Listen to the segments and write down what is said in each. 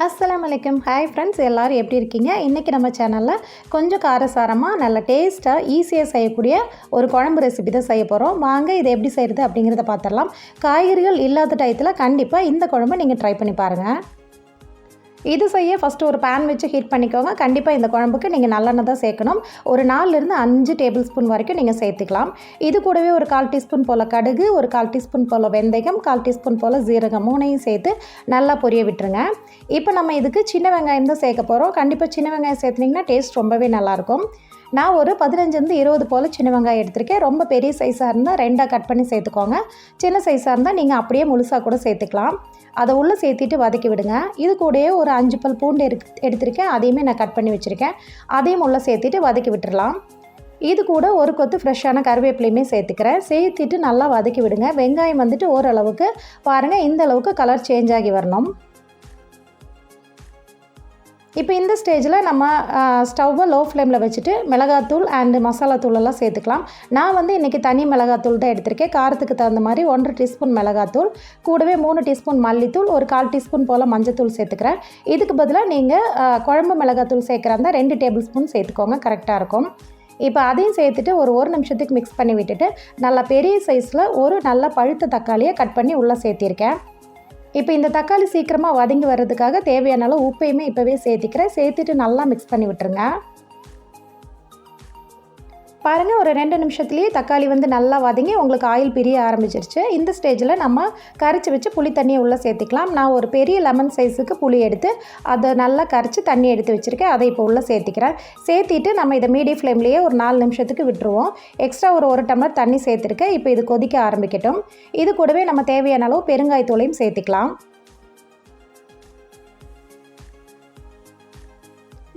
அஸ்ஸலாமு அலைக்கும். Hi friends, எல்லோரும் எப்படி இருக்கீங்க? இன்றைக்கி நம்ம சேனலில் கொஞ்சம் காரசாரமாக நல்ல டேஸ்ட்டாக ஈஸியாக செய்யக்கூடிய ஒரு குழம்பு ரெசிபி தான் செய்ய போகிறோம். வாங்க இதை எப்படி செய்கிறது அப்படிங்கிறத பார்த்துடலாம். காய்கறிகள் இல்லாத டயத்தில் கண்டிப்பாக இந்த குழம்பை நீங்கள் ட்ரை பண்ணி பாருங்கள். இது செய்ய ஃபஸ்ட்டு ஒரு பேன் வச்சு ஹீட் பண்ணிக்கோங்க. கண்டிப்பாக இந்த குழம்புக்கு நீங்கள் நல்லெண்ணெய் தான் சேர்க்கணும். ஒரு 4லிருந்து 5 டேபிள் ஸ்பூன் வரைக்கும் நீங்கள் சேர்த்துக்கலாம். இது கூடவே ஒரு 1/4 டீஸ்பூன் போல் கடுகு, ஒரு 1/4 டீஸ்பூன் போல் வெந்தயம், 1/4 டீஸ்பூன் போல் ஜீரகம் 3ஐயும் சேர்த்து நல்லா பொரிய விட்டுருங்க. இப்போ நம்ம இதுக்கு சின்ன வெங்காயம் தான் சேர்க்க போகிறோம். கண்டிப்பாக சின்ன வெங்காயம் சேர்த்துனிங்கன்னா டேஸ்ட் ரொம்பவே நல்லாயிருக்கும். நான் ஒரு 15லேருந்து 20 போல் சின்ன வெங்காயம் எடுத்திருக்கேன். ரொம்ப பெரிய சைஸாக இருந்தால் 2ஆக கட் பண்ணி சேர்த்துக்கோங்க. சின்ன சைஸாக இருந்தால் நீங்கள் அப்படியே முழுசாக கூட சேர்த்துக்கலாம். அதை உள்ளே சேர்த்திட்டு வதக்கி விடுங்க. இது கூடயே ஒரு 5 பல் பூண்டு எடுத்திருக்கேன். அதையுமே நான் கட் பண்ணி வச்சுருக்கேன். அதையும் உள்ளே சேர்த்திட்டு வதக்கி விட்டுடலாம். இது கூட ஒரு கொத்து ஃப்ரெஷ்ஷான கருவேப்பிலையுமே சேர்த்துக்கிறேன். சேர்த்திட்டு நல்லா வதக்கி விடுங்க. வெங்காயம் வந்துட்டு ஓரளவுக்கு பாருங்கள், இந்த அளவுக்கு கலர் சேஞ்ச் ஆகி வரணும். இப்போ இந்த ஸ்டேஜில் நம்ம ஸ்டவ்வை லோ ஃப்ளேமில் வச்சுட்டு மிளகாத்தூள் அண்டு மசாலா தூளெல்லாம் சேர்த்துக்கலாம். நான் வந்து இன்றைக்கி தனி மிளகாத்தூள் தான் எடுத்திருக்கேன். காரத்துக்கு தகுந்த மாதிரி 1/2 டீஸ்பூன் மிளகாத்தூள், கூடவே 3 டீஸ்பூன் மல்லித்தூள், ஒரு 1/4 டீஸ்பூன் போல் மஞ்சத்தூள் சேர்த்துக்கிறேன். இதுக்கு பதிலாக நீங்கள் குழம்பு மிளகாத்தூள் சேர்க்குறாந்தா 2 டேபிள் ஸ்பூன் சேர்த்துக்கோங்க, கரெக்டாக இருக்கும். இப்போ அதையும் சேர்த்துட்டு ஒரு நிமிஷத்துக்கு மிக்ஸ் பண்ணி விட்டுட்டு நல்லா பெரிய சைஸில் ஒரு நல்ல பழுத்த தக்காளியை கட் பண்ணி உள்ளே சேர்த்திருக்கேன். இப்போ இந்த தக்காளி சீக்கிரமாக வதங்கி வர்றதுக்காக தேவையான அளவு உப்பையுமே இப்போவே சேர்த்திக்கிறேன். சேர்த்துட்டு நல்லா மிக்ஸ் பண்ணி விட்டுருங்க. பாருங்கள், ஒரு 2 நிமிஷத்துலேயே தக்காளி வந்து நல்லா வதங்கி உங்களுக்கு ஆயில் பிரிய ஆரம்பிச்சிருச்சு. இந்த ஸ்டேஜில் நம்ம கரைச்சி வச்சு புளி தண்ணியை உள்ளே சேர்த்துக்கலாம். நான் ஒரு பெரிய லெமன் சைஸுக்கு புளி எடுத்து அதை நல்லா கரைச்சி தண்ணி எடுத்து வச்சுருக்கேன். அதை இப்போ உள்ளே சேர்த்திக்கிறேன். சேர்த்திட்டு நம்ம இதை மீடியம் ஃப்ளேம்லேயே ஒரு 4 நிமிஷத்துக்கு விட்டுருவோம். எக்ஸ்ட்ரா ஒரு 1 டம்ளர் தண்ணி சேர்த்துருக்கேன். இப்போ இது கொதிக்க ஆரம்பிக்கட்டும். இது கூடவே நம்ம தேவையான அளவு பெருங்காயத்தூளையும் சேர்த்துக்கலாம்.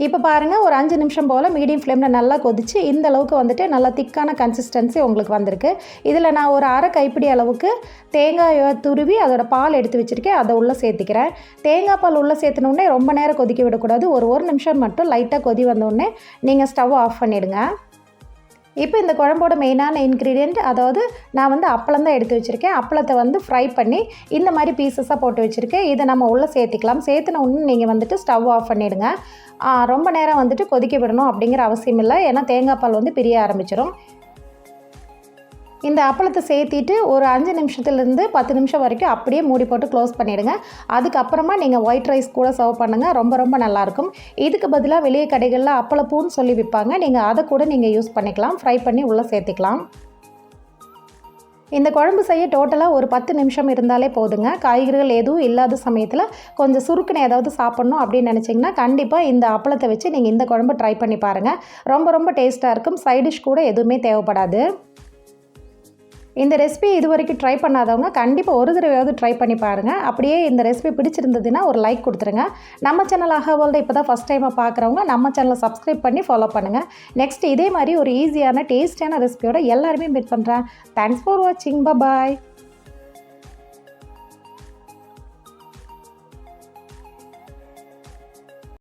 இப்போ பாருங்கள், ஒரு 5 நிமிஷம் போல் மீடியம் ஃப்ளேமில் நல்லா கொதிச்சு இந்த அளவுக்கு வந்துட்டு நல்லா திக்கான கன்சிஸ்டன்சி உங்களுக்கு வந்திருக்கு. இதில் நான் ஒரு அரை கைப்பிடி அளவுக்கு தேங்காயை துருவி அதோட பால் எடுத்து வச்சுருக்கேன். அதை உள்ளே சேர்த்துக்கிறேன். தேங்காய் பால் உள்ளே சேர்த்துனோடனே ரொம்ப நேரம் கொதிக்க விடக்கூடாது. ஒரு நிமிஷம் மட்டும் லைட்டாக கொதி வந்தோடனே நீங்கள் ஸ்டவ் ஆஃப் பண்ணிவிடுங்க. இப்போ இந்த குழம்போட மெயினான இன்க்ரீடியண்ட், அதாவது நான் வந்து அப்பளம் தான் எடுத்து வச்சுருக்கேன். அப்பளத்தை வந்து ஃப்ரை பண்ணி இந்த மாதிரி பீசஸாக போட்டு வச்சுருக்கேன். இதை நம்ம உள்ளே சேர்த்திக்கலாம். சேர்த்துன ஒன்று நீங்கள் வந்துட்டு ஸ்டவ் ஆஃப் பண்ணிவிடுங்க. ரொம்ப நேரம் வந்துட்டு கொதிக்க விடணும் அப்படிங்கிற அவசியம் இல்லை. ஏன்னா தேங்காய் பால் வந்து பிரிய ஆரம்பிச்சிடும். இந்த அப்பளத்தை சேர்த்திட்டு ஒரு 5 நிமிஷத்துலேருந்து 10 நிமிஷம் வரைக்கும் அப்படியே மூடி போட்டு க்ளோஸ் பண்ணிவிடுங்க. அதுக்கப்புறமா நீங்கள் ஒயிட் ரைஸ் கூட சர்வ் பண்ணுங்கள். ரொம்ப நல்லாயிருக்கும். இதுக்கு பதிலாக வெளியே கடைகளில் அப்பளப்பூன்னு சொல்லி விற்பாங்க. நீங்கள் அதை கூட நீங்கள் யூஸ் பண்ணிக்கலாம். ஃப்ரை பண்ணி உள்ளே சேர்த்துக்கலாம். இந்த குழம்பு செய்ய டோட்டலாக ஒரு 10 நிமிஷம் இருந்தாலே போதுங்க. காய்கறிகள் எதுவும் இல்லாத சமயத்தில் கொஞ்சம் சுருக்குன்னு ஏதாவது சாப்பிட்ணும் அப்படின்னு நினச்சிங்கன்னா கண்டிப்பாக இந்த அப்பளத்தை வச்சு நீங்கள் இந்த குழம்பு ட்ரை பண்ணி பாருங்கள். ரொம்ப டேஸ்ட்டாக இருக்கும். சைட் டிஷ் கூட எதுவுமே தேவைப்படாது. இந்த ரெசிபி இது வரைக்கும் ட்ரை பண்ணாதவங்க கண்டிப்பாக ஒரு தடவையாவது ட்ரை பண்ணி பாருங்கள். அப்படியே இந்த ரெசிபி பிடிச்சிருந்ததுன்னா ஒரு லைக் கொடுத்துருங்க. நம்ம சேனல் ஆஹா வேர்ல்டு இப்போ தான் ஃபஸ்ட் டைமாக பார்க்குறவங்க நம்ம சேனலை சப்ஸ்கிரைப் பண்ணி ஃபாலோ பண்ணுங்கள். நெக்ஸ்ட் இதே மாதிரி ஒரு ஈஸியான டேஸ்டியான ரெசிபியோட எல்லாருமே மீட் பண்ணுறேன். தேங்க்ஸ் ஃபார் வாட்சிங். பாய்.